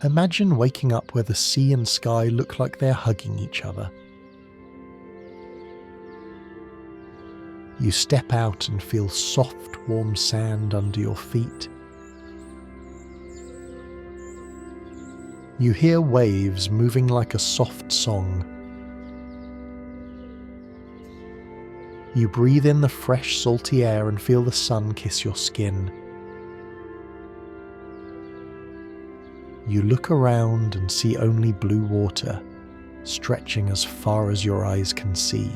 Imagine waking up where the sea and sky look like they're hugging each other. You step out and feel soft, warm sand under your feet. You hear waves moving like a soft song. You breathe in the fresh, salty air and feel the sun kiss your skin. You look around and see only blue water, stretching as far as your eyes can see.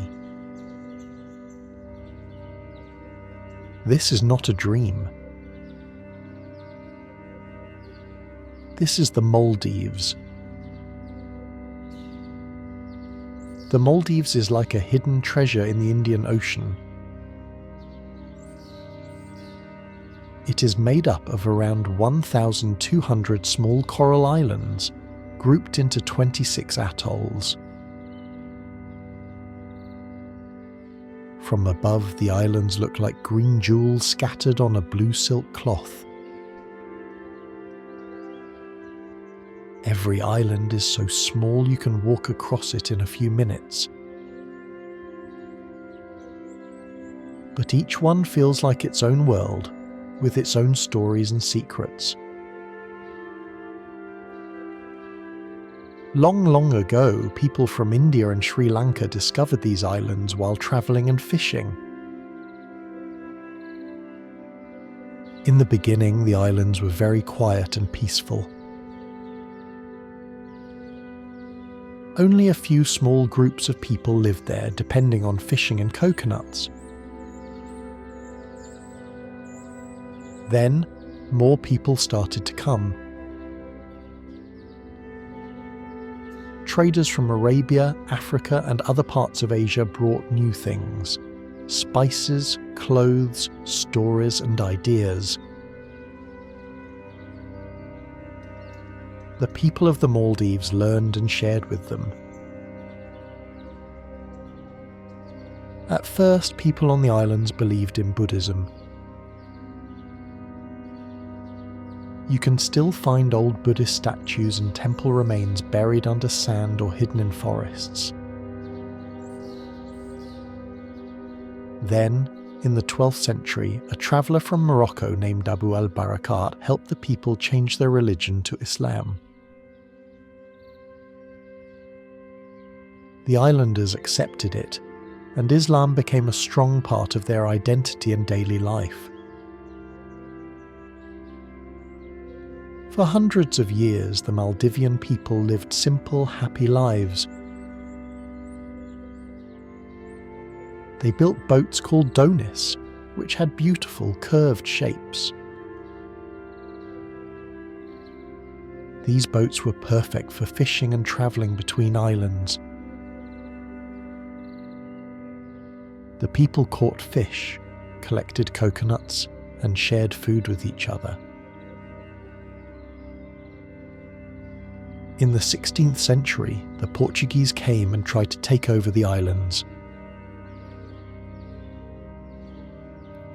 This is not a dream. This is the Maldives. The Maldives is like a hidden treasure in the Indian Ocean. It is made up of around 1,200 small coral islands, grouped into 26 atolls. From above, the islands look like green jewels scattered on a blue silk cloth. Every island is so small you can walk across it in a few minutes. But each one feels like its own world, with its own stories and secrets. Long, long ago, people from India and Sri Lanka discovered these islands while travelling and fishing. In the beginning, the islands were very quiet and peaceful. Only a few small groups of people lived there, depending on fishing and coconuts. Then, more people started to come. Traders from Arabia, Africa, and other parts of Asia brought new things: spices, clothes, stories, and ideas. The people of the Maldives learned and shared with them. At first, people on the islands believed in Buddhism. You can still find old Buddhist statues and temple remains buried under sand or hidden in forests. Then, in the 12th century, a traveller from Morocco named Abu al-Barakat helped the people change their religion to Islam. The islanders accepted it, and Islam became a strong part of their identity and daily life. For hundreds of years, the Maldivian people lived simple, happy lives. They built boats called donis, which had beautiful, curved shapes. These boats were perfect for fishing and travelling between islands. The people caught fish, collected coconuts, and shared food with each other. In the 16th century, the Portuguese came and tried to take over the islands.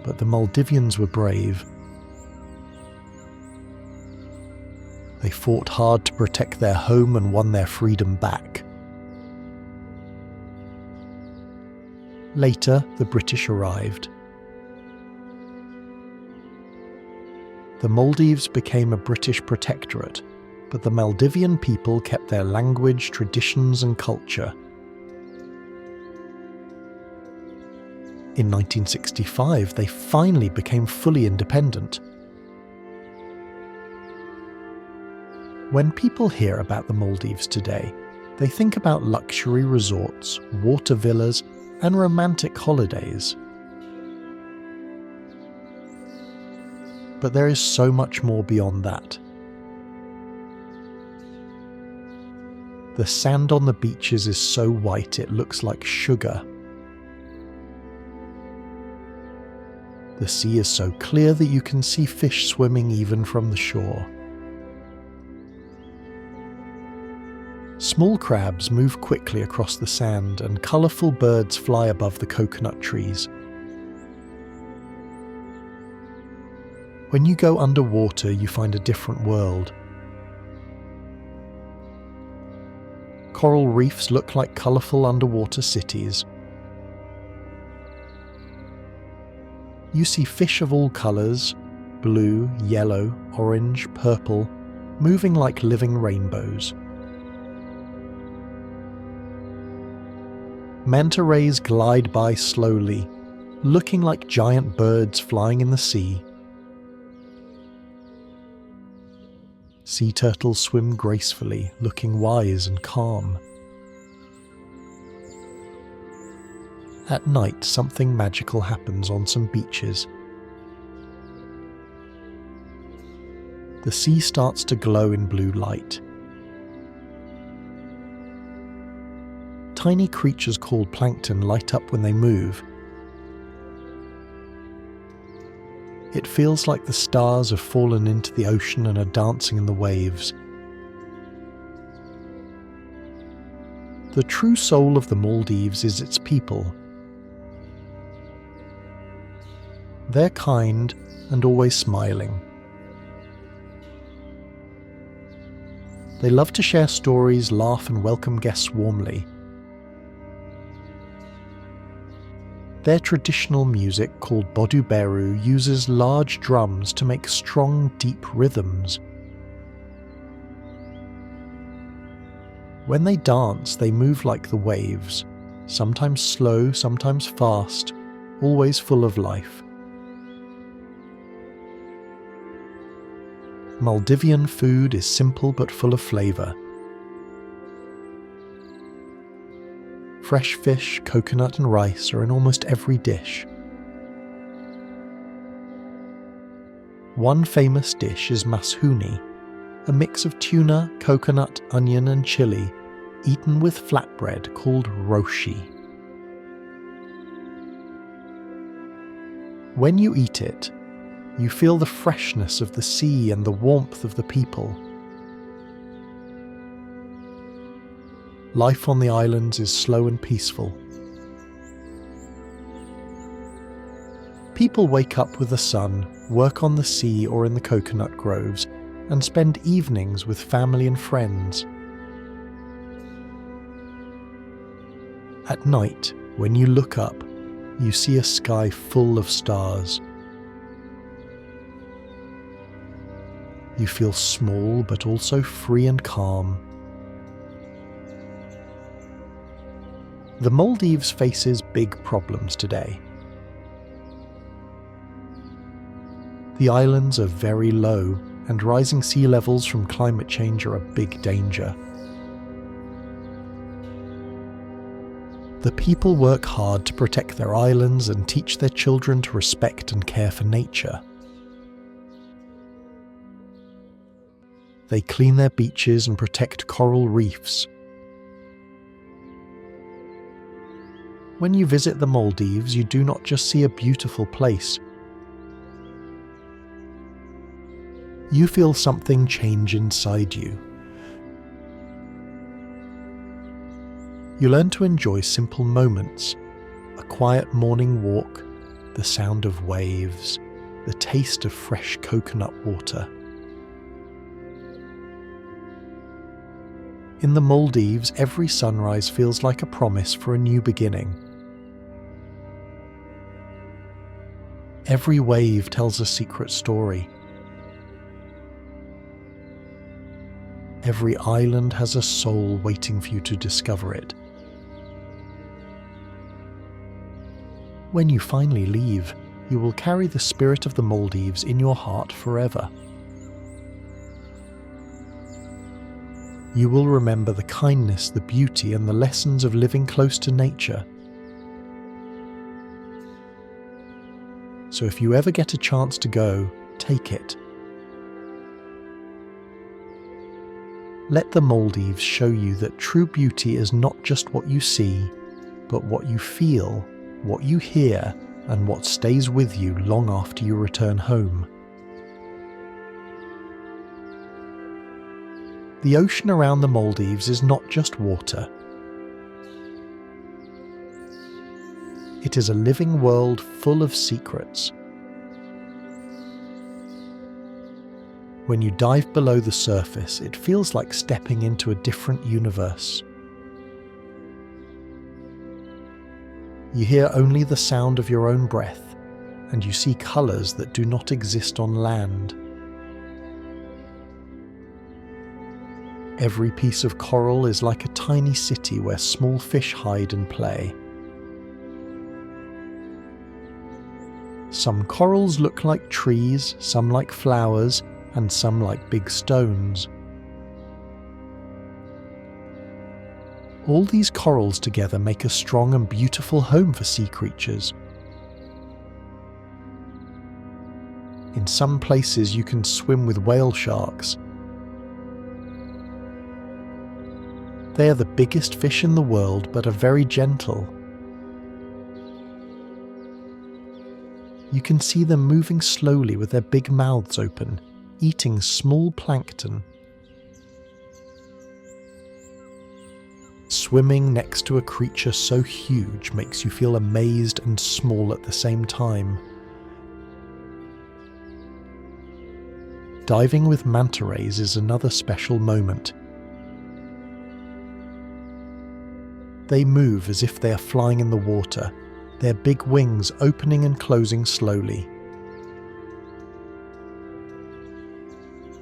But the Maldivians were brave. They fought hard to protect their home and won their freedom back. Later, the British arrived. The Maldives became a British protectorate, but the Maldivian people kept their language, traditions, and culture. In 1965, they finally became fully independent. When people hear about the Maldives today, they think about luxury resorts, water villas, and romantic holidays. But there is so much more beyond that. The sand on the beaches is so white it looks like sugar. The sea is so clear that you can see fish swimming even from the shore. Small crabs move quickly across the sand, and colourful birds fly above the coconut trees. When you go underwater, you find a different world. Coral reefs look like colourful underwater cities. You see fish of all colours, blue, yellow, orange, purple, moving like living rainbows. Manta rays glide by slowly, looking like giant birds flying in the sea. Sea turtles swim gracefully, looking wise and calm. At night, something magical happens on some beaches. The sea starts to glow in blue light. Tiny creatures called plankton light up when they move. It feels like the stars have fallen into the ocean and are dancing in the waves. The true soul of the Maldives is its people. They're kind and always smiling. They love to share stories, laugh and welcome guests warmly. Their traditional music, called bodu beru, uses large drums to make strong, deep rhythms. When they dance, they move like the waves, sometimes slow, sometimes fast, always full of life. Maldivian food is simple but full of flavour. Fresh fish, coconut and rice are in almost every dish. One famous dish is mashuni, a mix of tuna, coconut, onion and chili, eaten with flatbread called roshi. When you eat it, you feel the freshness of the sea and the warmth of the people. Life on the islands is slow and peaceful. People wake up with the sun, work on the sea or in the coconut groves, and spend evenings with family and friends. At night, when you look up, you see a sky full of stars. You feel small but also free and calm. The Maldives faces big problems today. The islands are very low, and rising sea levels from climate change are a big danger. The people work hard to protect their islands and teach their children to respect and care for nature. They clean their beaches and protect coral reefs. When you visit the Maldives, you do not just see a beautiful place. You feel something change inside you. You learn to enjoy simple moments, a quiet morning walk, the sound of waves, the taste of fresh coconut water. In the Maldives, every sunrise feels like a promise for a new beginning. Every wave tells a secret story. Every island has a soul waiting for you to discover it. When you finally leave, you will carry the spirit of the Maldives in your heart forever. You will remember the kindness, the beauty, and the lessons of living close to nature. So if you ever get a chance to go, take it. Let the Maldives show you that true beauty is not just what you see, but what you feel, what you hear, and what stays with you long after you return home. The ocean around the Maldives is not just water. It is a living world full of secrets. When you dive below the surface, it feels like stepping into a different universe. You hear only the sound of your own breath, and you see colours that do not exist on land. Every piece of coral is like a tiny city where small fish hide and play. Some corals look like trees, some like flowers, and some like big stones. All these corals together make a strong and beautiful home for sea creatures. In some places you can swim with whale sharks. They are the biggest fish in the world but are very gentle. You can see them moving slowly with their big mouths open, eating small plankton. Swimming next to a creature so huge makes you feel amazed and small at the same time. Diving with manta rays is another special moment. They move as if they are flying in the water, their big wings opening and closing slowly.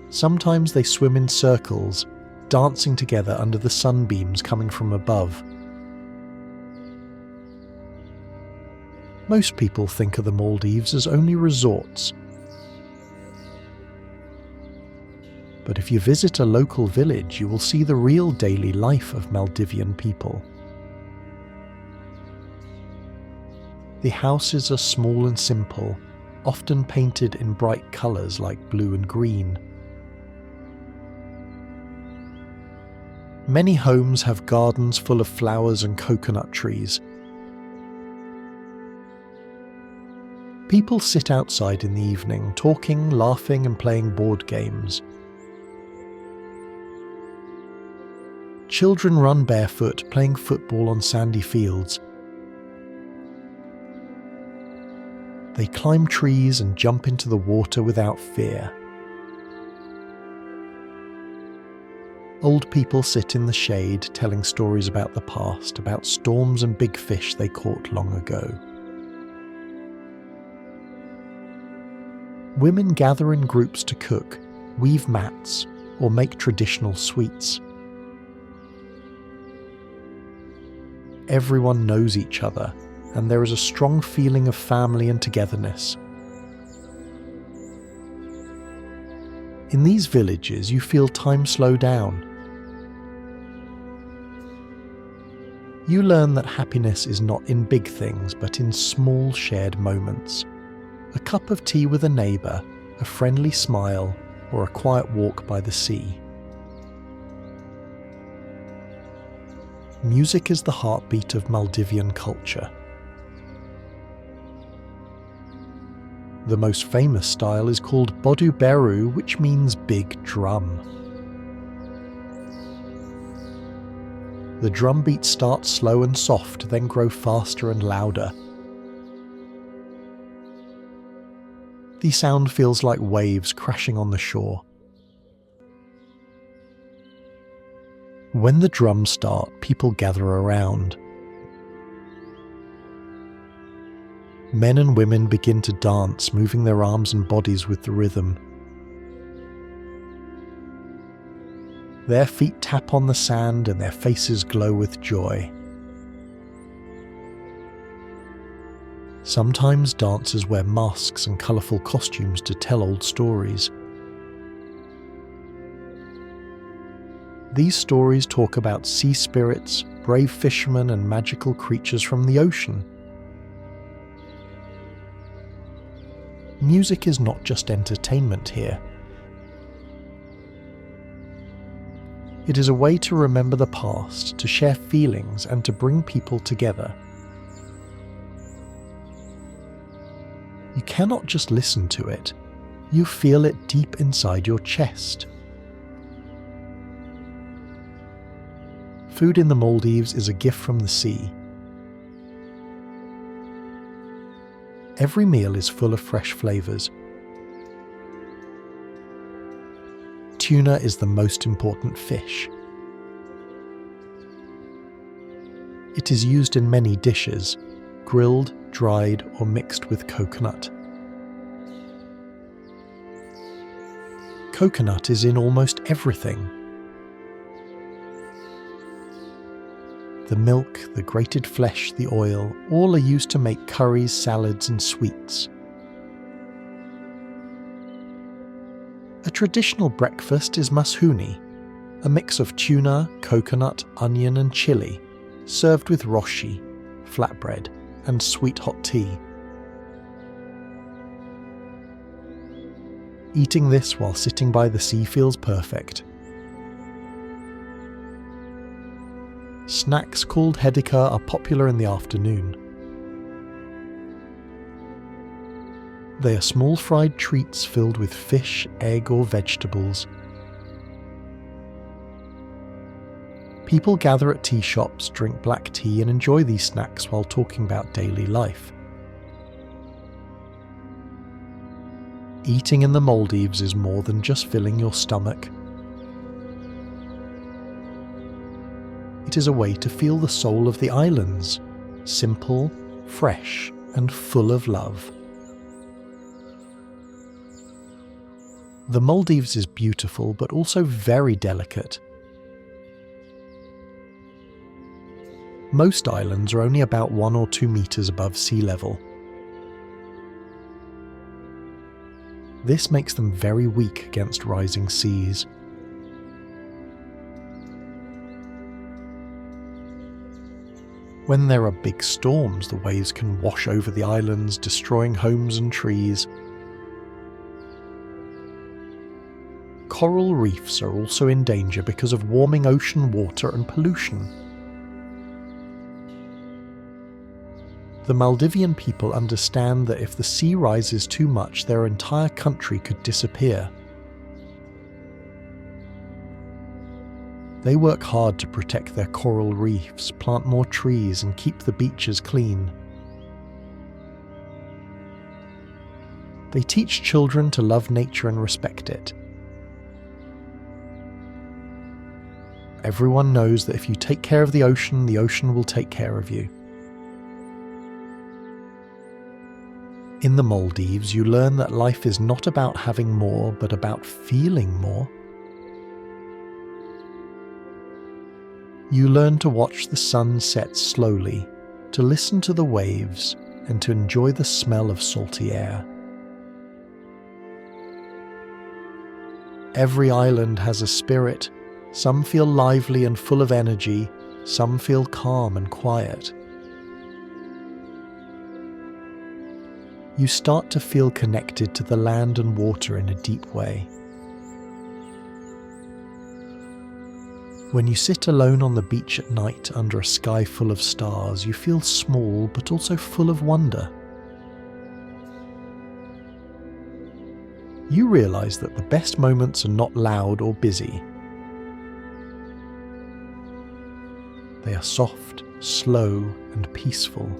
Sometimes they swim in circles, dancing together under the sunbeams coming from above. Most people think of the Maldives as only resorts. But if you visit a local village, you will see the real daily life of Maldivian people. The houses are small and simple, often painted in bright colours like blue and green. Many homes have gardens full of flowers and coconut trees. People sit outside in the evening, talking, laughing, and playing board games. Children run barefoot, playing football on sandy fields. They climb trees and jump into the water without fear. Old people sit in the shade telling stories about the past, about storms and big fish they caught long ago. Women gather in groups to cook, weave mats, or make traditional sweets. Everyone knows each other, and there is a strong feeling of family and togetherness. In these villages, you feel time slow down. You learn that happiness is not in big things, but in small shared moments. A cup of tea with a neighbour, a friendly smile, or a quiet walk by the sea. Music is the heartbeat of Maldivian culture. The most famous style is called Bodu Beru, which means big drum. The drum beats start slow and soft, then grow faster and louder. The sound feels like waves crashing on the shore. When the drums start, people gather around. Men and women begin to dance, moving their arms and bodies with the rhythm. Their feet tap on the sand and their faces glow with joy. Sometimes dancers wear masks and colourful costumes to tell old stories. These stories talk about sea spirits, brave fishermen, and magical creatures from the ocean. Music is not just entertainment here. It is a way to remember the past, to share feelings, and to bring people together. You cannot just listen to it, you feel it deep inside your chest. Food in the Maldives is a gift from the sea. Every meal is full of fresh flavours. Tuna is the most important fish. It is used in many dishes, grilled, dried, or mixed with coconut. Coconut is in almost everything. The milk, the grated flesh, the oil, all are used to make curries, salads, and sweets. A traditional breakfast is mashuni, a mix of tuna, coconut, onion, and chili, served with roshi, flatbread, and sweet hot tea. Eating this while sitting by the sea feels perfect. Snacks called hedika are popular in the afternoon. They are small fried treats filled with fish, egg, or vegetables. People gather at tea shops, drink black tea, and enjoy these snacks while talking about daily life. Eating in the Maldives is more than just filling your stomach. It is a way to feel the soul of the islands, simple, fresh, and full of love. The Maldives is beautiful, but also very delicate. Most islands are only about 1 or 2 meters above sea level. This makes them very weak against rising seas. When there are big storms, the waves can wash over the islands, destroying homes and trees. Coral reefs are also in danger because of warming ocean water and pollution. The Maldivian people understand that if the sea rises too much, their entire country could disappear. They work hard to protect their coral reefs, plant more trees, and keep the beaches clean. They teach children to love nature and respect it. Everyone knows that if you take care of the ocean will take care of you. In the Maldives, you learn that life is not about having more, but about feeling more. You learn to watch the sun set slowly, to listen to the waves, and to enjoy the smell of salty air. Every island has a spirit. Some feel lively and full of energy, some feel calm and quiet. You start to feel connected to the land and water in a deep way. When you sit alone on the beach at night under a sky full of stars, you feel small but also full of wonder. You realize that the best moments are not loud or busy. They are soft, slow, and peaceful.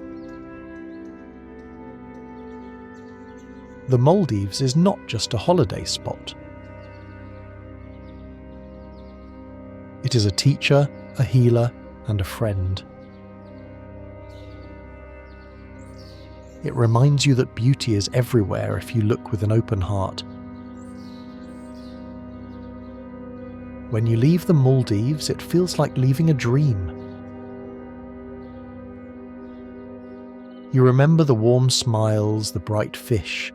The Maldives is not just a holiday spot. It is a teacher, a healer, and a friend. It reminds you that beauty is everywhere if you look with an open heart. When you leave the Maldives, it feels like leaving a dream. You remember the warm smiles, the bright fish,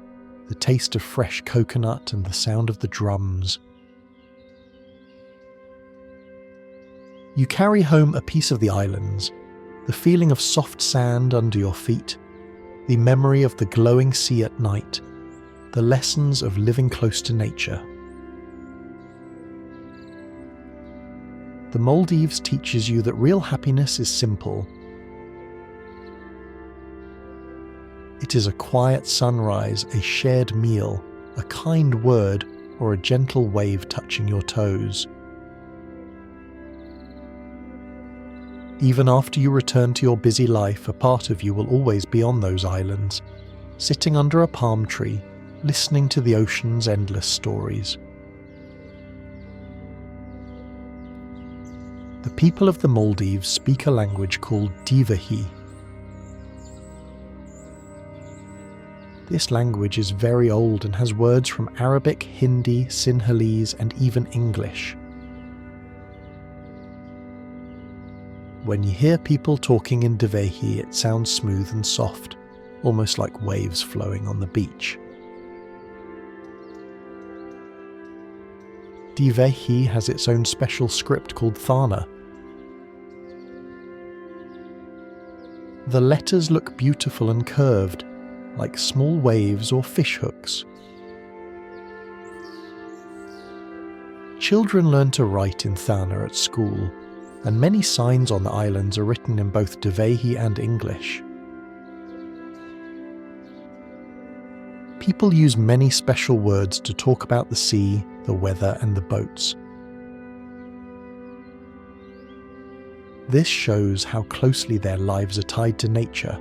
the taste of fresh coconut, and the sound of the drums. You carry home a piece of the islands, the feeling of soft sand under your feet, the memory of the glowing sea at night, the lessons of living close to nature. The Maldives teaches you that real happiness is simple. It is a quiet sunrise, a shared meal, a kind word, or a gentle wave touching your toes. Even after you return to your busy life, a part of you will always be on those islands, sitting under a palm tree, listening to the ocean's endless stories. The people of the Maldives speak a language called Divahi. This language is very old and has words from Arabic, Hindi, Sinhalese, and even English. When you hear people talking in Dhivehi, it sounds smooth and soft, almost like waves flowing on the beach. Dhivehi has its own special script called Thana. The letters look beautiful and curved, like small waves or fish hooks. Children learn to write in Thana at school, and many signs on the islands are written in both Dhivehi and English. People use many special words to talk about the sea, the weather, and the boats. This shows how closely their lives are tied to nature.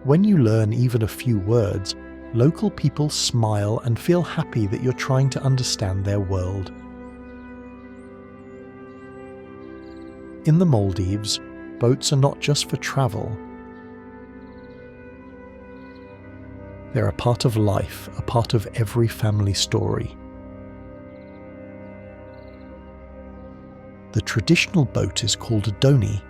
When you learn even a few words, local people smile and feel happy that you're trying to understand their world. In the Maldives, boats are not just for travel. They're a part of life, a part of every family story. The traditional boat is called a doni.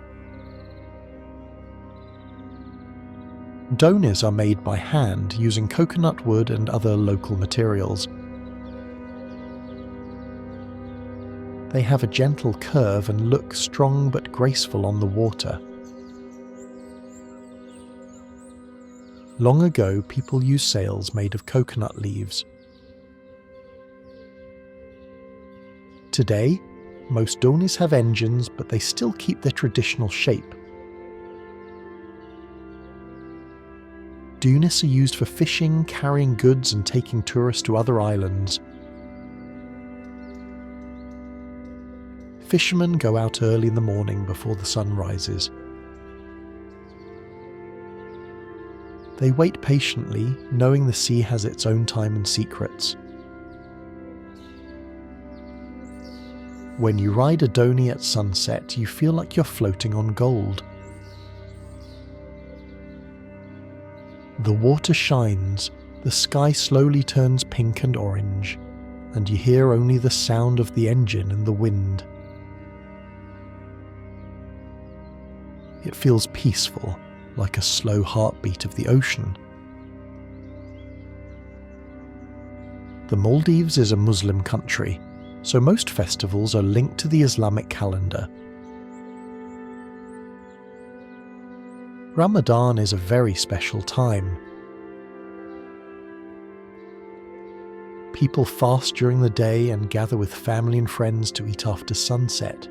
Donis are made by hand using coconut wood and other local materials. They have a gentle curve and look strong but graceful on the water. Long ago, people used sails made of coconut leaves. Today, most donis have engines, but they still keep their traditional shape. Donis are used for fishing, carrying goods, and taking tourists to other islands. Fishermen go out early in the morning before the sun rises. They wait patiently, knowing the sea has its own time and secrets. When you ride a doni at sunset, you feel like you're floating on gold. The water shines, the sky slowly turns pink and orange, and you hear only the sound of the engine and the wind. It feels peaceful, like a slow heartbeat of the ocean. The Maldives is a Muslim country, so most festivals are linked to the Islamic calendar. Ramadan is a very special time. People fast during the day and gather with family and friends to eat after sunset.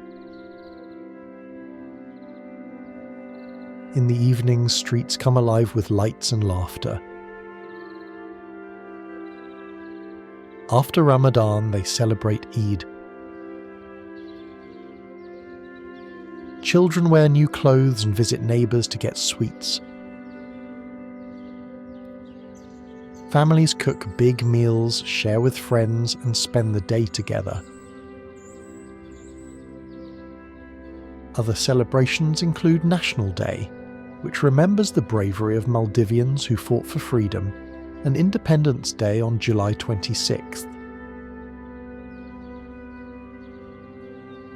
In the evenings, streets come alive with lights and laughter. After Ramadan, they celebrate Eid. Children wear new clothes and visit neighbours to get sweets. Families cook big meals, share with friends, and spend the day together. Other celebrations include National Day, which remembers the bravery of Maldivians who fought for freedom, and Independence Day on July 26th.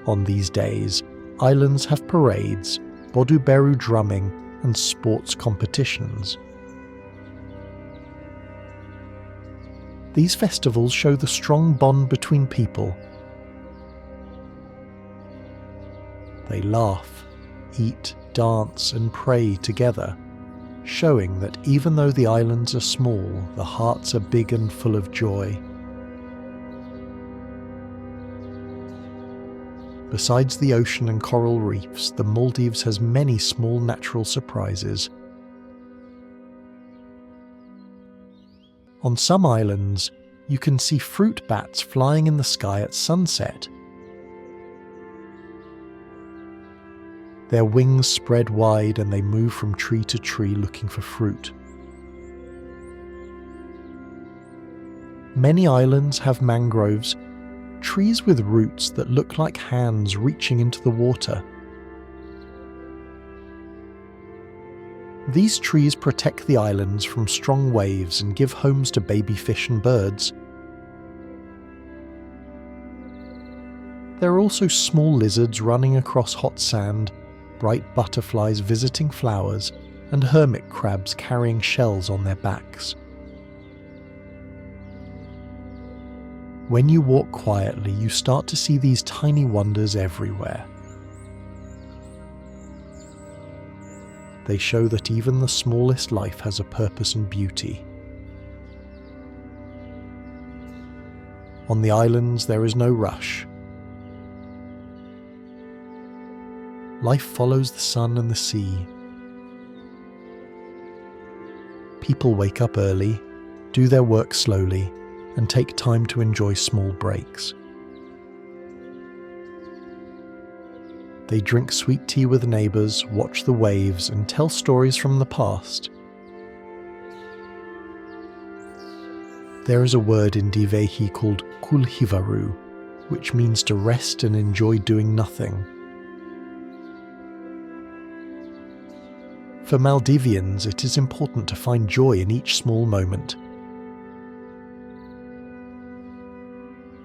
On these days, islands have parades, bodu-beru drumming, and sports competitions. These festivals show the strong bond between people. They laugh, eat, dance, and pray together, showing that even though the islands are small, the hearts are big and full of joy. Besides the ocean and coral reefs, the Maldives has many small natural surprises. On some islands, you can see fruit bats flying in the sky at sunset. Their wings spread wide and they move from tree to tree looking for fruit. Many islands have mangroves, trees with roots that look like hands reaching into the water. These trees protect the islands from strong waves and give homes to baby fish and birds. There are also small lizards running across hot sand, bright butterflies visiting flowers, and hermit crabs carrying shells on their backs. When you walk quietly, you start to see these tiny wonders everywhere. They show that even the smallest life has a purpose and beauty. On the islands, there is no rush. Life follows the sun and the sea. People wake up early, do their work slowly, and take time to enjoy small breaks. They drink sweet tea with neighbours, watch the waves, and tell stories from the past. There is a word in Divehi called kulhivaru, which means to rest and enjoy doing nothing. For Maldivians, it is important to find joy in each small moment.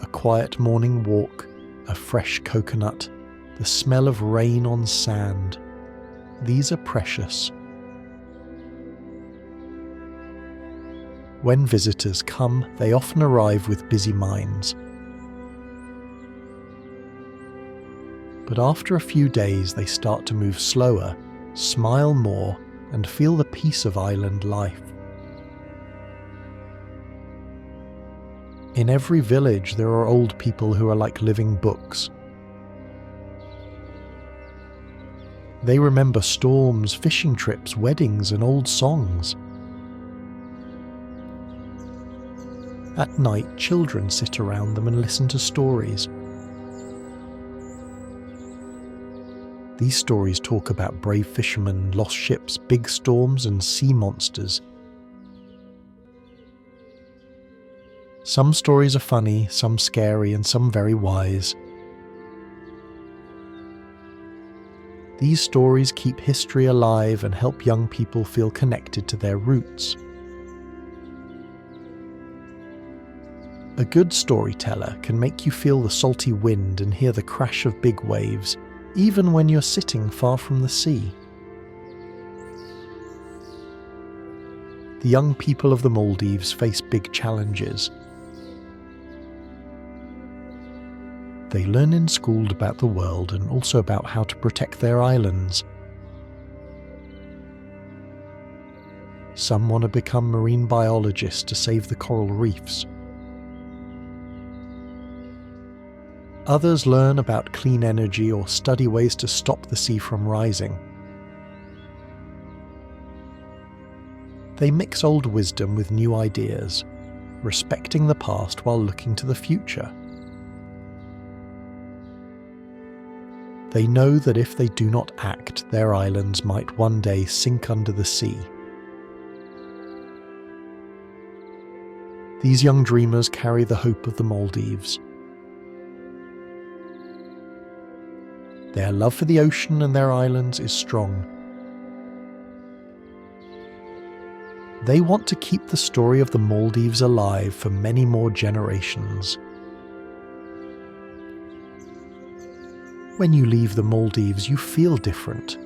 A quiet morning walk, a fresh coconut, the smell of rain on sand. These are precious. When visitors come, they often arrive with busy minds. But after a few days, they start to move slower, smile more, and feel the peace of island life. In every village, there are old people who are like living books. They remember storms, fishing trips, weddings, and old songs. At night, children sit around them and listen to stories. These stories talk about brave fishermen, lost ships, big storms, and sea monsters. Some stories are funny, some scary, and some very wise. These stories keep history alive and help young people feel connected to their roots. A good storyteller can make you feel the salty wind and hear the crash of big waves, even when you're sitting far from the sea. The young people of the Maldives face big challenges. They learn in school about the world and also about how to protect their islands. Some want to become marine biologists to save the coral reefs. Others learn about clean energy or study ways to stop the sea from rising. They mix old wisdom with new ideas, respecting the past while looking to the future. They know that if they do not act, their islands might one day sink under the sea. These young dreamers carry the hope of the Maldives. Their love for the ocean and their islands is strong. They want to keep the story of the Maldives alive for many more generations. When you leave the Maldives, you feel different.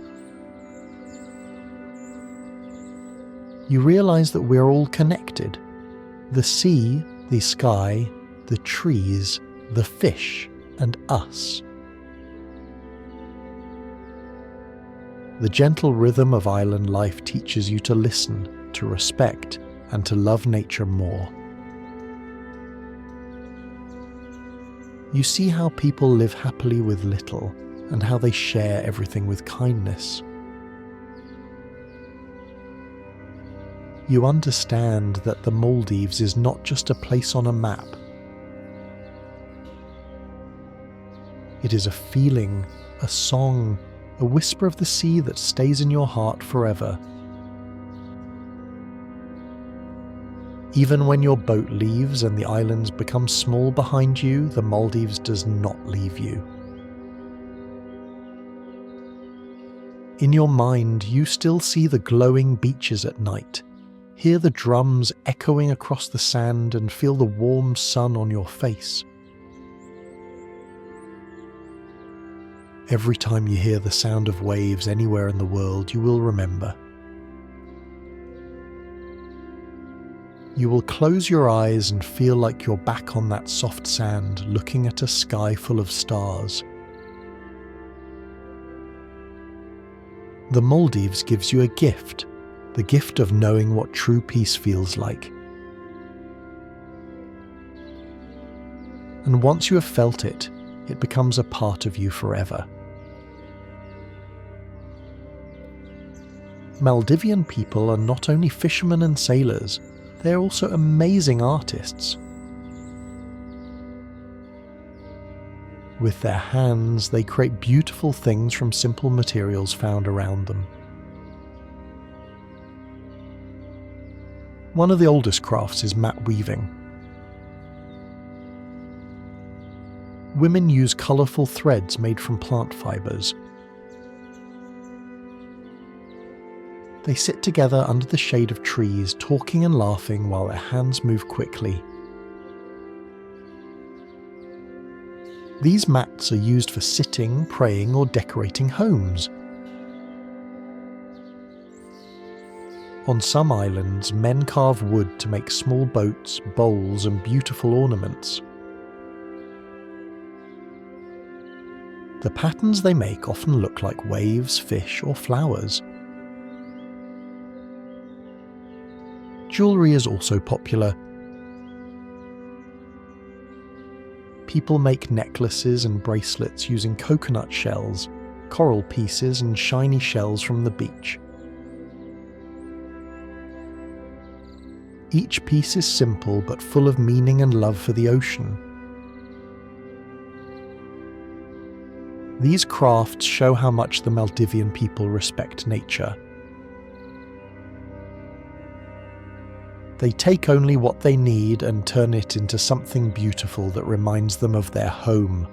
You realize that we're all connected. The sea, the sky, the trees, the fish, and us. The gentle rhythm of island life teaches you to listen, to respect, and to love nature more. You see how people live happily with little, and how they share everything with kindness. You understand that the Maldives is not just a place on a map. It is a feeling, a song, a whisper of the sea that stays in your heart forever. Even when your boat leaves and the islands become small behind you, the Maldives does not leave you. In your mind, you still see the glowing beaches at night, hear the drums echoing across the sand, and feel the warm sun on your face. Every time you hear the sound of waves anywhere in the world, you will remember. You will close your eyes and feel like you're back on that soft sand, looking at a sky full of stars. The Maldives gives you a gift, the gift of knowing what true peace feels like. And once you have felt it, it becomes a part of you forever. Maldivian people are not only fishermen and sailors, they are also amazing artists. With their hands, they create beautiful things from simple materials found around them. One of the oldest crafts is mat weaving. Women use colourful threads made from plant fibres. They sit together under the shade of trees, talking and laughing while their hands move quickly. These mats are used for sitting, praying, or decorating homes. On some islands, men carve wood to make small boats, bowls, and beautiful ornaments. The patterns they make often look like waves, fish, or flowers. Jewellery is also popular. People make necklaces and bracelets using coconut shells, coral pieces, and shiny shells from the beach. Each piece is simple but full of meaning and love for the ocean. These crafts show how much the Maldivian people respect nature. They take only what they need and turn it into something beautiful that reminds them of their home.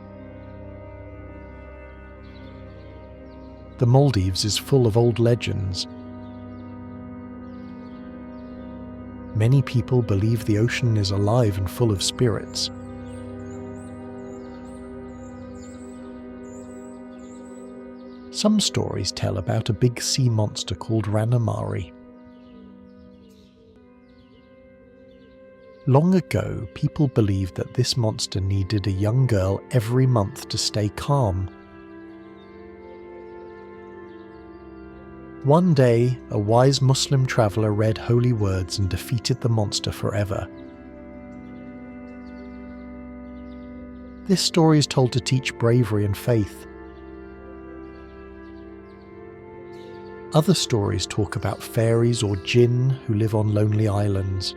The Maldives is full of old legends. Many people believe the ocean is alive and full of spirits. Some stories tell about a big sea monster called Ranamari. Long ago, people believed that this monster needed a young girl every month to stay calm. One day, a wise Muslim traveller read holy words and defeated the monster forever. This story is told to teach bravery and faith. Other stories talk about fairies or jinn who live on lonely islands.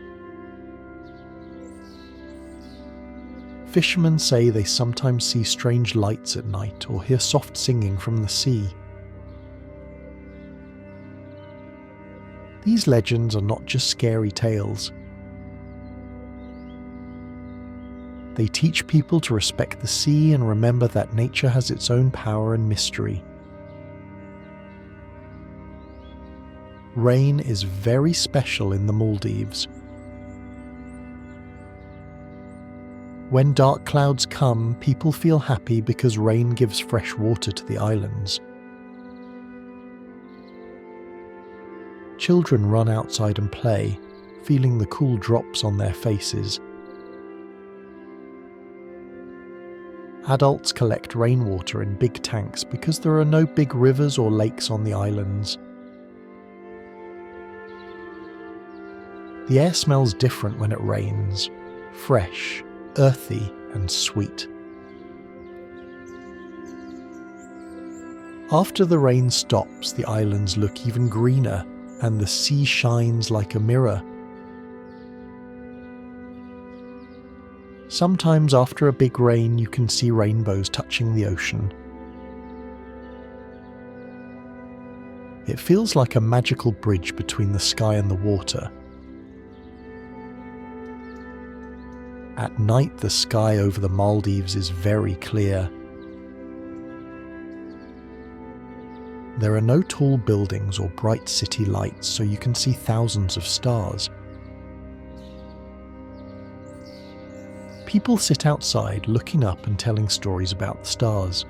Fishermen say they sometimes see strange lights at night or hear soft singing from the sea. These legends are not just scary tales. They teach people to respect the sea and remember that nature has its own power and mystery. Rain is very special in the Maldives. When dark clouds come, people feel happy because rain gives fresh water to the islands. Children run outside and play, feeling the cool drops on their faces. Adults collect rainwater in big tanks because there are no big rivers or lakes on the islands. The air smells different when it rains, fresh, earthy and sweet. After the rain stops, the islands look even greener and the sea shines like a mirror. Sometimes after a big rain you can see rainbows touching the ocean. It feels like a magical bridge between the sky and the water. At night, the sky over the Maldives is very clear. There are no tall buildings or bright city lights, so you can see thousands of stars. People sit outside looking up and telling stories about the stars.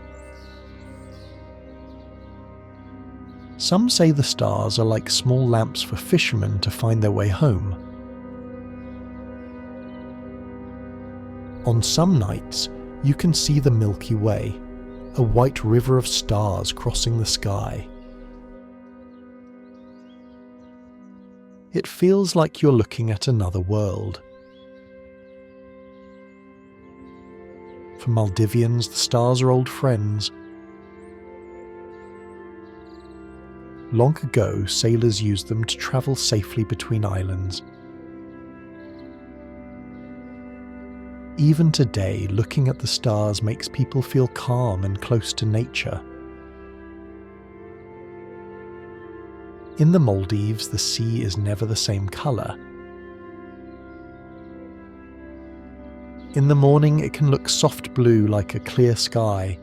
Some say the stars are like small lamps for fishermen to find their way home. On some nights, you can see the Milky Way, a white river of stars crossing the sky. It feels like you're looking at another world. For Maldivians, the stars are old friends. Long ago, sailors used them to travel safely between islands. Even today, looking at the stars makes people feel calm and close to nature. In the Maldives, the sea is never the same colour. In the morning, it can look soft blue like a clear sky.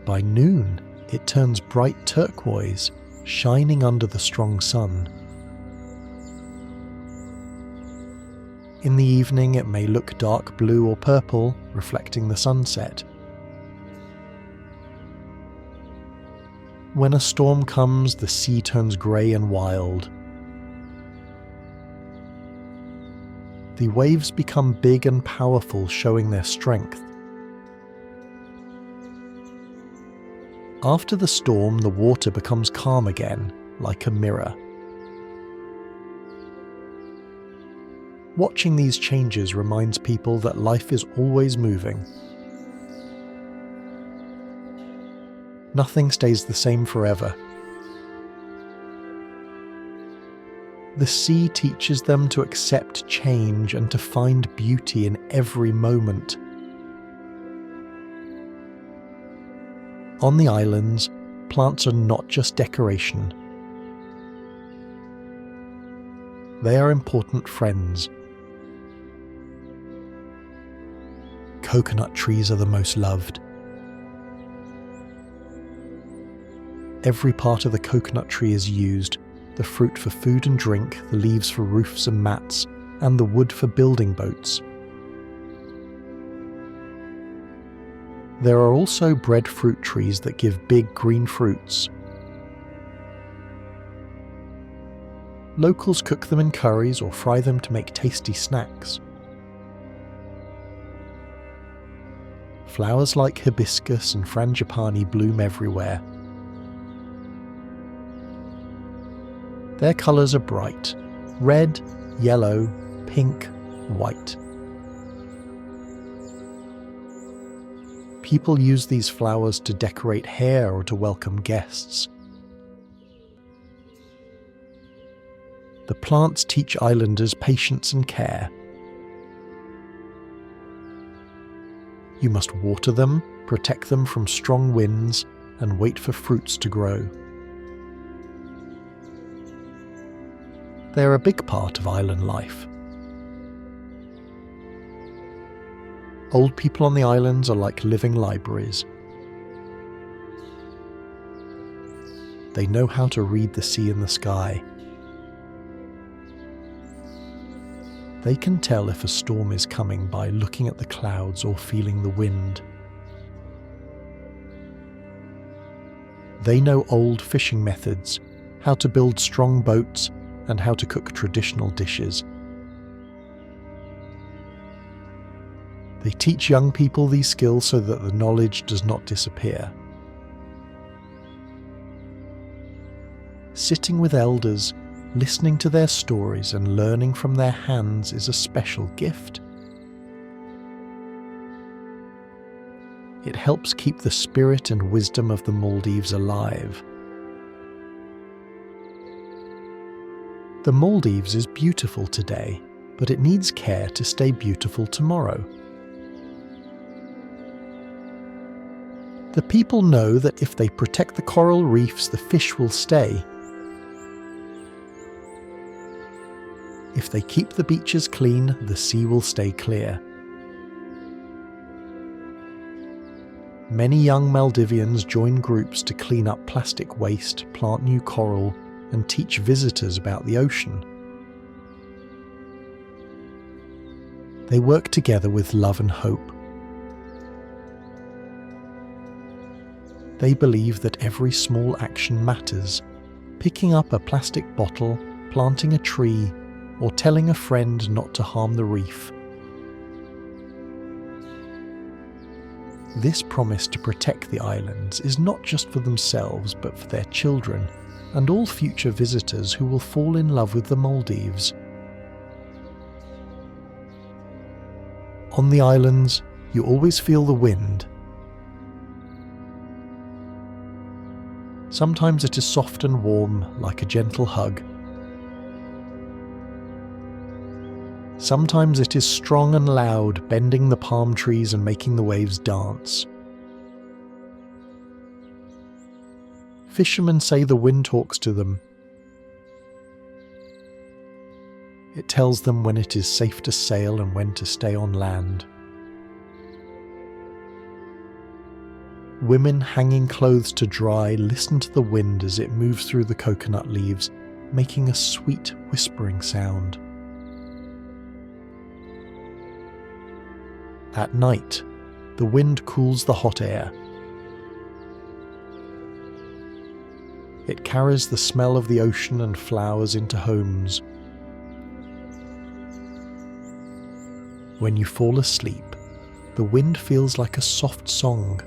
By noon, it turns bright turquoise, shining under the strong sun. In the evening, it may look dark blue or purple, reflecting the sunset. When a storm comes, the sea turns grey and wild. The waves become big and powerful, showing their strength. After the storm, the water becomes calm again, like a mirror. Watching these changes reminds people that life is always moving. Nothing stays the same forever. The sea teaches them to accept change and to find beauty in every moment. On the islands, plants are not just decoration. They are important friends. Coconut trees are the most loved. Every part of the coconut tree is used, the fruit for food and drink, the leaves for roofs and mats, and the wood for building boats. There are also breadfruit trees that give big green fruits. Locals cook them in curries or fry them to make tasty snacks. Flowers like hibiscus and frangipani bloom everywhere. Their colours are bright: red, yellow, pink, white. People use these flowers to decorate hair or to welcome guests. The plants teach islanders patience and care. You must water them, protect them from strong winds, and wait for fruits to grow. They're a big part of island life. Old people on the islands are like living libraries. They know how to read the sea and the sky. They can tell if a storm is coming by looking at the clouds or feeling the wind. They know old fishing methods, how to build strong boats, and how to cook traditional dishes. They teach young people these skills so that the knowledge does not disappear. Sitting with elders, listening to their stories and learning from their hands is a special gift. It helps keep the spirit and wisdom of the Maldives alive. The Maldives is beautiful today, but it needs care to stay beautiful tomorrow. The people know that if they protect the coral reefs, the fish will stay. If they keep the beaches clean, the sea will stay clear. many young Maldivians join groups to clean up plastic waste, plant new coral, and teach visitors about the ocean. They work together with love and hope. They believe that every small action matters. Picking up a plastic bottle, planting a tree, or telling a friend not to harm the reef. This promise to protect the islands is not just for themselves but for their children and all future visitors who will fall in love with the Maldives. On the islands, you always feel the wind. Sometimes it is soft and warm, like a gentle hug. Sometimes it is strong and loud, bending the palm trees and making the waves dance. Fishermen say the wind talks to them. It tells them when it is safe to sail and when to stay on land. Women hanging clothes to dry listen to the wind as it moves through the coconut leaves, making a sweet whispering sound. At night, the wind cools the hot air. It carries the smell of the ocean and flowers into homes. When you fall asleep, the wind feels like a soft song,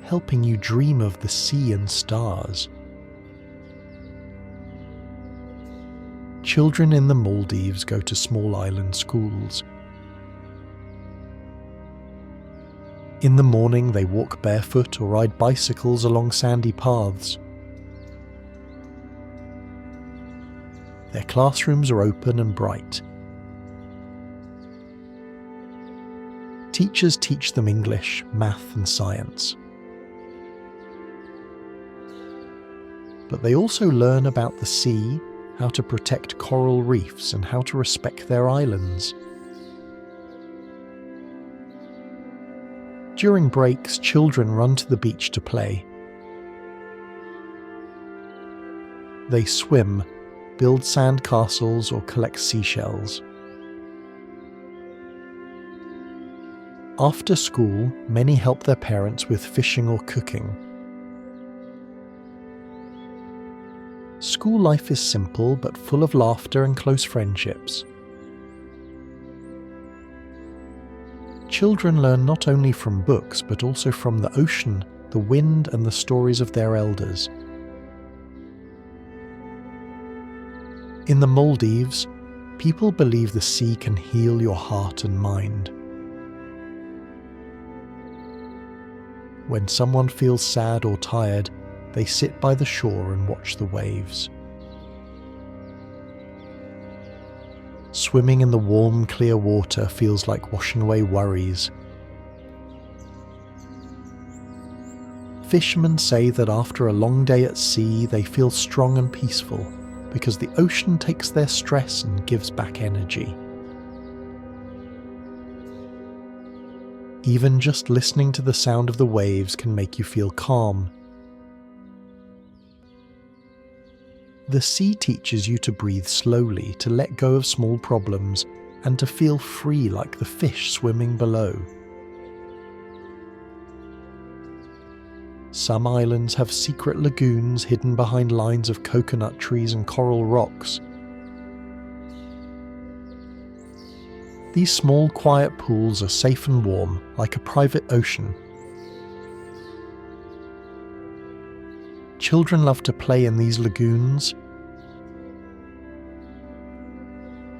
helping you dream of the sea and stars. Children in the Maldives go to small island schools. In the morning, they walk barefoot or ride bicycles along sandy paths. Their classrooms are open and bright. Teachers teach them English, math, and science. But they also learn about the sea, how to protect coral reefs, and how to respect their islands. During breaks, children run to the beach to play. They swim, build sand castles, or collect seashells. After school, many help their parents with fishing or cooking. School life is simple but full of laughter and close friendships. Children learn not only from books but also from the ocean, the wind, and the stories of their elders. In the Maldives, people believe the sea can heal your heart and mind. When someone feels sad or tired, they sit by the shore and watch the waves. Swimming in the warm, clear water feels like washing away worries. Fishermen say that after a long day at sea, they feel strong and peaceful because the ocean takes their stress and gives back energy. Even just listening to the sound of the waves can make you feel calm. The sea teaches you to breathe slowly, to let go of small problems, and to feel free like the fish swimming below. Some islands have secret lagoons hidden behind lines of coconut trees and coral rocks. These small, quiet pools are safe and warm, like a private ocean. Children love to play in these lagoons.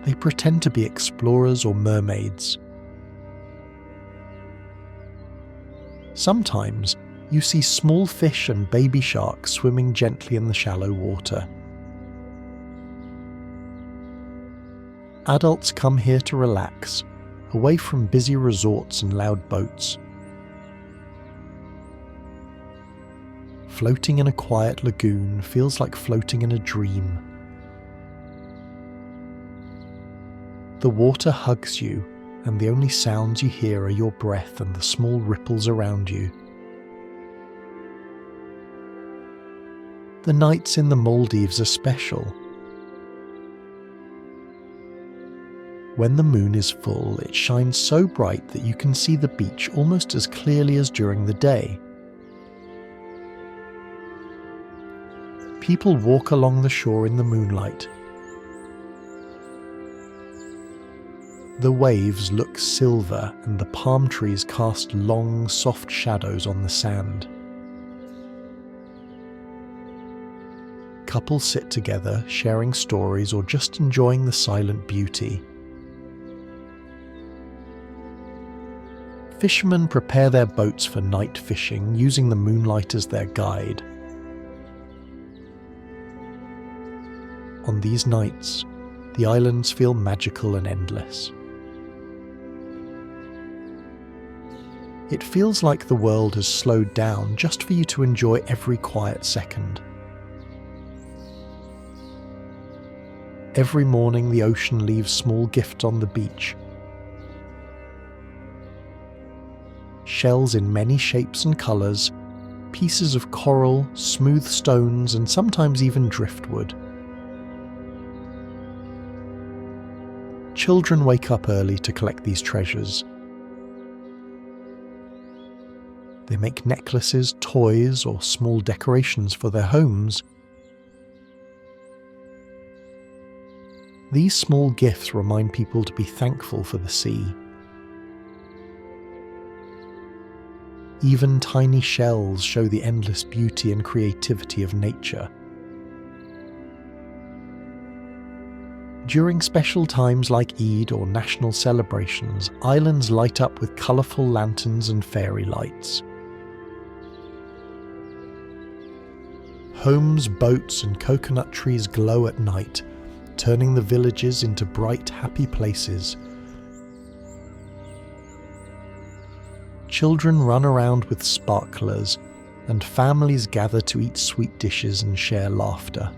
They pretend to be explorers or mermaids. Sometimes you see small fish and baby sharks swimming gently in the shallow water. Adults come here to relax, away from busy resorts and loud boats. Floating in a quiet lagoon feels like floating in a dream. The water hugs you, and the only sounds you hear are your breath and the small ripples around you. The nights in the Maldives are special. When the moon is full, it shines so bright that you can see the beach almost as clearly as during the day. People walk along the shore in the moonlight. The waves look silver and the palm trees cast long, soft shadows on the sand. Couples sit together, sharing stories or just enjoying the silent beauty. Fishermen prepare their boats for night fishing, using the moonlight as their guide. On these nights, the islands feel magical and endless. It feels like the world has slowed down just for you to enjoy every quiet second. Every morning, the ocean leaves small gifts on the beach. Shells in many shapes and colours, pieces of coral, smooth stones, and sometimes even driftwood. Children wake up early to collect these treasures. They make necklaces, toys, or small decorations for their homes. These small gifts remind people to be thankful for the sea. Even tiny shells show the endless beauty and creativity of nature. During special times like Eid or national celebrations, islands light up with colourful lanterns and fairy lights. Homes, boats, and coconut trees glow at night, turning the villages into bright, happy places. Children run around with sparklers, and families gather to eat sweet dishes and share laughter.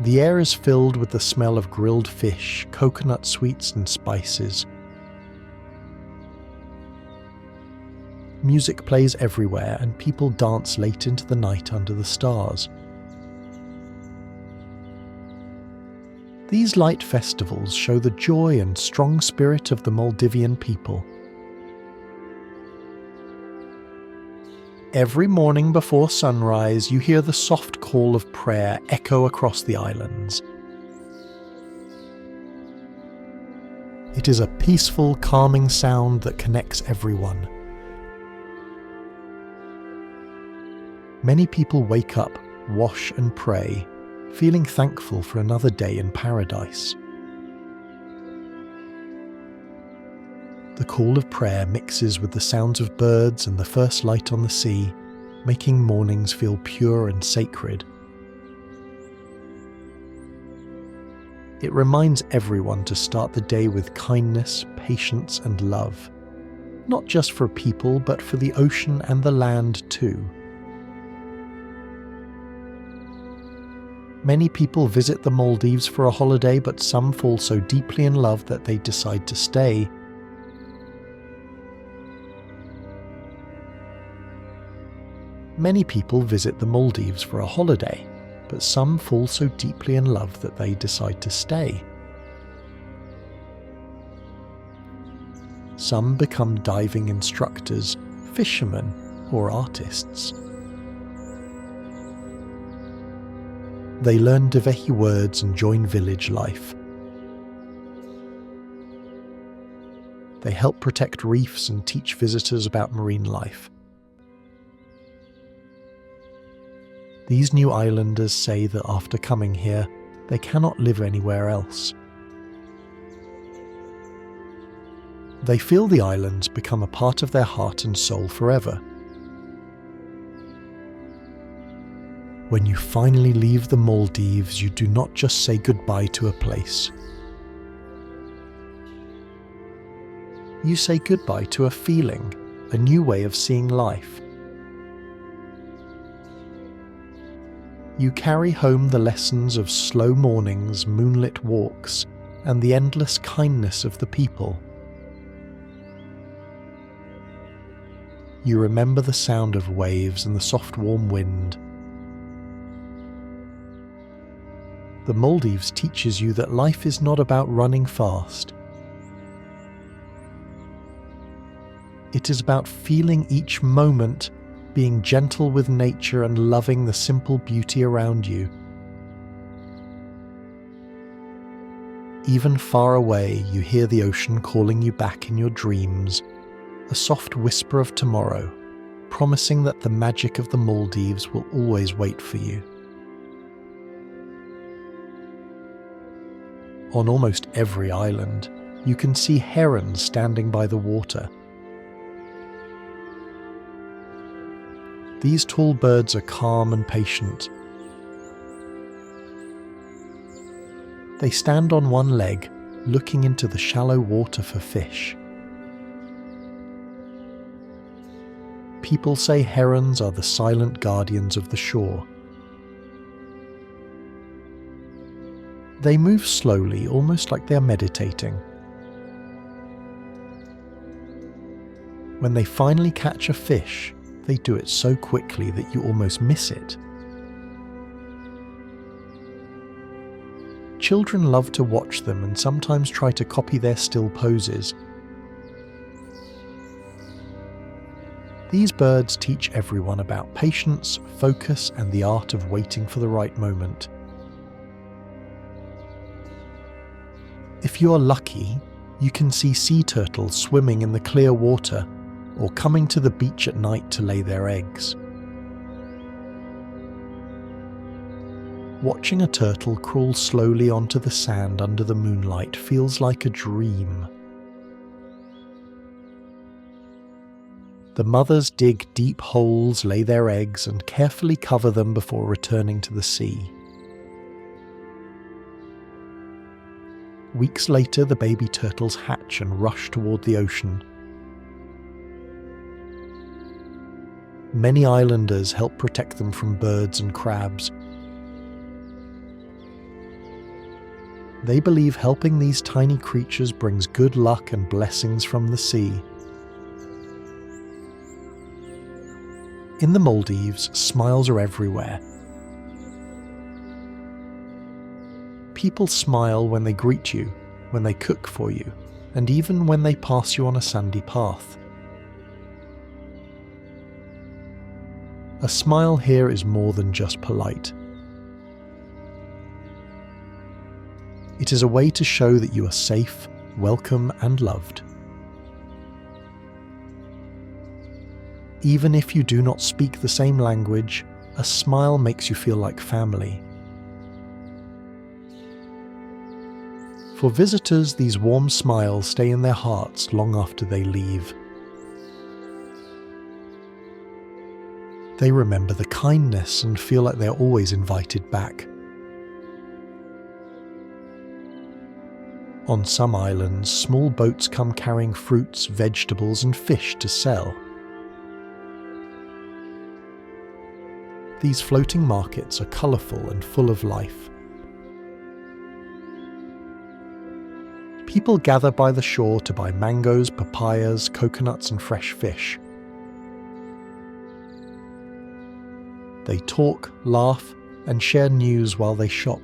The air is filled with the smell of grilled fish, coconut sweets, and spices. Music plays everywhere, and people dance late into the night under the stars. These light festivals show the joy and strong spirit of the Maldivian people. Every morning before sunrise, you hear the soft call of prayer echo across the islands. It is a peaceful, calming sound that connects everyone. Many people wake up, wash and pray, feeling thankful for another day in paradise. The call of prayer mixes with the sounds of birds and the first light on the sea, making mornings feel pure and sacred. It reminds everyone to start the day with kindness, patience, and love, not just for people, but for the ocean and the land too. Many people visit the Maldives for a holiday, but some fall so deeply in love that they decide to stay. Many people visit the Maldives for a holiday, but some fall so deeply in love that they decide to stay. Some become diving instructors, fishermen, or artists. They learn Divehi words and join village life. They help protect reefs and teach visitors about marine life. These new islanders say that after coming here, they cannot live anywhere else. They feel the islands become a part of their heart and soul forever. When you finally leave the Maldives, you do not just say goodbye to a place. You say goodbye to a feeling, a new way of seeing life. You carry home the lessons of slow mornings, moonlit walks, and the endless kindness of the people. You remember the sound of waves and the soft warm wind. The Maldives teaches you that life is not about running fast. It is about feeling each moment, being gentle with nature and loving the simple beauty around you. Even far away, you hear the ocean calling you back in your dreams, a soft whisper of tomorrow, promising that the magic of the Maldives will always wait for you. On almost every island, you can see herons standing by the water. These tall birds are calm and patient. They stand on one leg, looking into the shallow water for fish. People say herons are the silent guardians of the shore. They move slowly, almost like they are meditating. When they finally catch a fish, they do it so quickly that you almost miss it. Children love to watch them and sometimes try to copy their still poses. These birds teach everyone about patience, focus, and the art of waiting for the right moment. If you are lucky, you can see sea turtles swimming in the clear water or coming to the beach at night to lay their eggs. Watching a turtle crawl slowly onto the sand under the moonlight feels like a dream. The mothers dig deep holes, lay their eggs, and carefully cover them before returning to the sea. Weeks later, the baby turtles hatch and rush toward the ocean. Many islanders help protect them from birds and crabs. They believe helping these tiny creatures brings good luck and blessings from the sea. In the Maldives, smiles are everywhere. People smile when they greet you, when they cook for you, and even when they pass you on a sandy path. A smile here is more than just polite. It is a way to show that you are safe, welcome, and loved. Even if you do not speak the same language, a smile makes you feel like family. For visitors, these warm smiles stay in their hearts long after they leave. They remember the kindness and feel like they're always invited back. On some islands, small boats come carrying fruits, vegetables, and fish to sell. These floating markets are colourful and full of life. People gather by the shore to buy mangoes, papayas, coconuts, and fresh fish. They talk, laugh, and share news while they shop.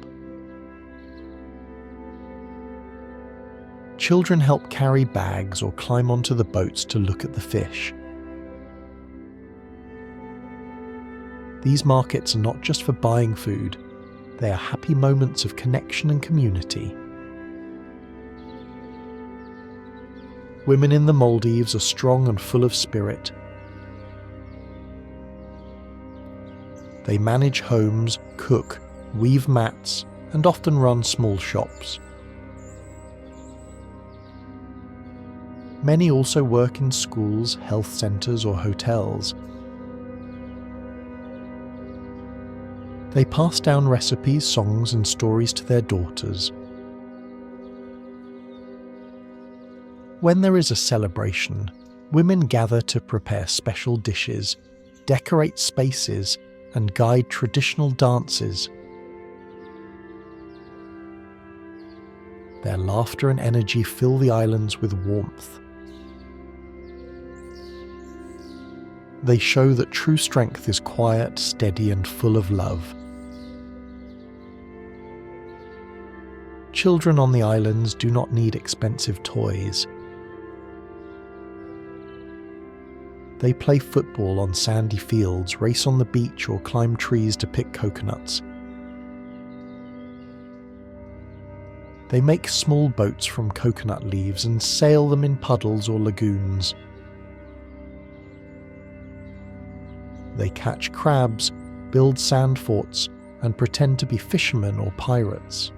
Children help carry bags or climb onto the boats to look at the fish. These markets are not just for buying food, they are happy moments of connection and community. Women in the Maldives are strong and full of spirit. They manage homes, cook, weave mats, and often run small shops. Many also work in schools, health centres, or hotels. They pass down recipes, songs, and stories to their daughters. When there is a celebration, women gather to prepare special dishes, decorate spaces, and guide traditional dances. Their laughter and energy fill the islands with warmth. They show that true strength is quiet, steady, and full of love. Children on the islands do not need expensive toys. They play football on sandy fields, race on the beach, or climb trees to pick coconuts. They make small boats from coconut leaves and sail them in puddles or lagoons. They catch crabs, build sand forts, and pretend to be fishermen or pirates.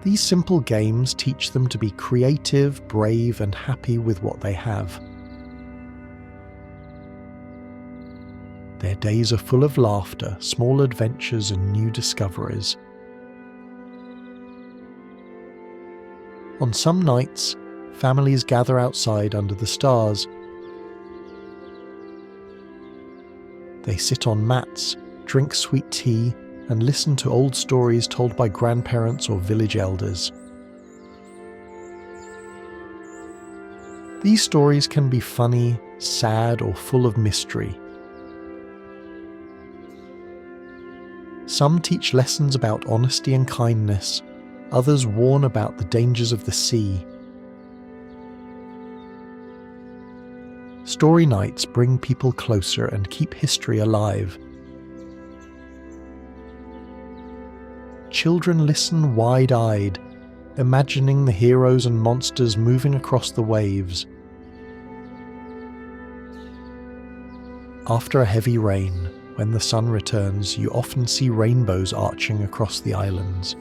These simple games teach them to be creative, brave, and happy with what they have. Their days are full of laughter, small adventures, and new discoveries. On some nights, families gather outside under the stars. They sit on mats, drink sweet tea, and listen to old stories told by grandparents or village elders. These stories can be funny, sad, or full of mystery. Some teach lessons about honesty and kindness, others warn about the dangers of the sea. Story nights bring people closer and keep history alive. Children listen wide-eyed, imagining the heroes and monsters moving across the waves. After a heavy rain, when the sun returns, you often see rainbows arching across the islands.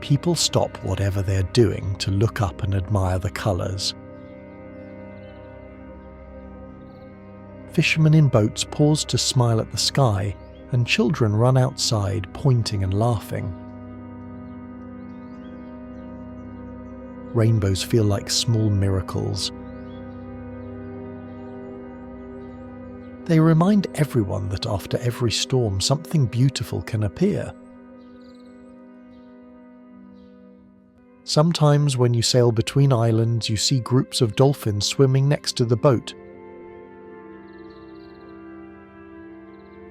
People stop whatever they're doing to look up and admire the colours. Fishermen in boats pause to smile at the sky, and children run outside, pointing and laughing. Rainbows feel like small miracles. They remind everyone that after every storm, something beautiful can appear. Sometimes when you sail between islands, you see groups of dolphins swimming next to the boat.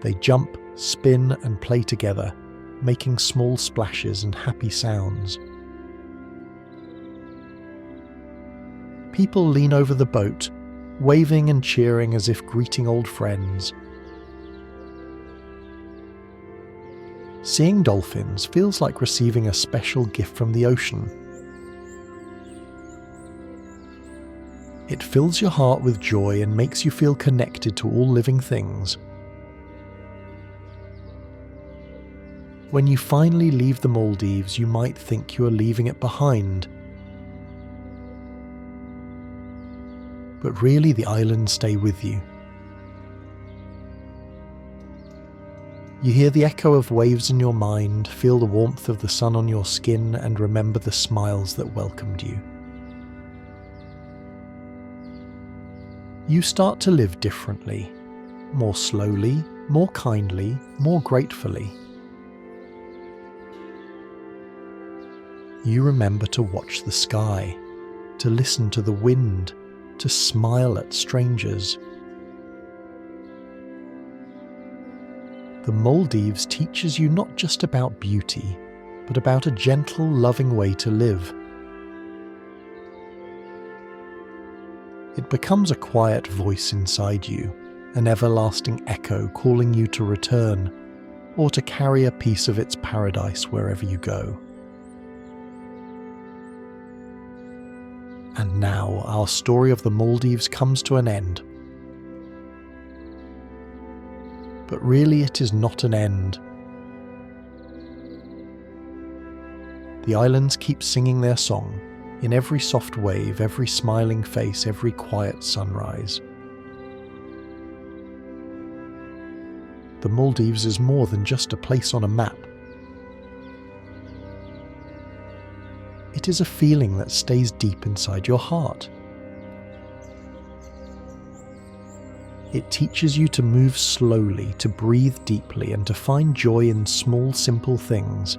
They jump, spin, and play together, making small splashes and happy sounds. People lean over the boat, waving and cheering as if greeting old friends. Seeing dolphins feels like receiving a special gift from the ocean. It fills your heart with joy and makes you feel connected to all living things. When you finally leave the Maldives, you might think you are leaving it behind. But really, the islands stay with you. You hear the echo of waves in your mind, feel the warmth of the sun on your skin, and remember the smiles that welcomed you. You start to live differently, more slowly, more kindly, more gratefully. You remember to watch the sky, to listen to the wind, to smile at strangers. The Maldives teaches you not just about beauty, but about a gentle, loving way to live. It becomes a quiet voice inside you, an everlasting echo calling you to return, or to carry a piece of its paradise wherever you go. And now our story of the Maldives comes to an end. But really it is not an end. The islands keep singing their song, in every soft wave, every smiling face, every quiet sunrise. The Maldives is more than just a place on a map. It is a feeling that stays deep inside your heart. It teaches you to move slowly, to breathe deeply, and to find joy in small, simple things.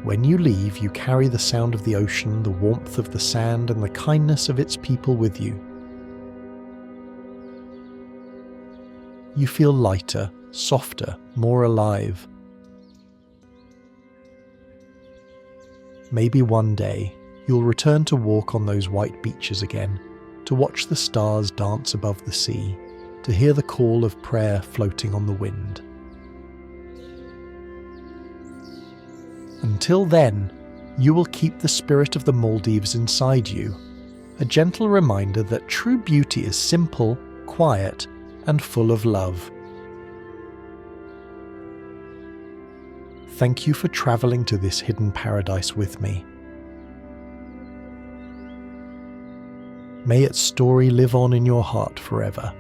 When you leave, you carry the sound of the ocean, the warmth of the sand, and the kindness of its people with you. You feel lighter, softer, more alive. Maybe one day, you'll return to walk on those white beaches again, to watch the stars dance above the sea, to hear the call of prayer floating on the wind. Until then, you will keep the spirit of the Maldives inside you, a gentle reminder that true beauty is simple, quiet, and full of love. Thank you for traveling to this hidden paradise with me. May its story live on in your heart forever.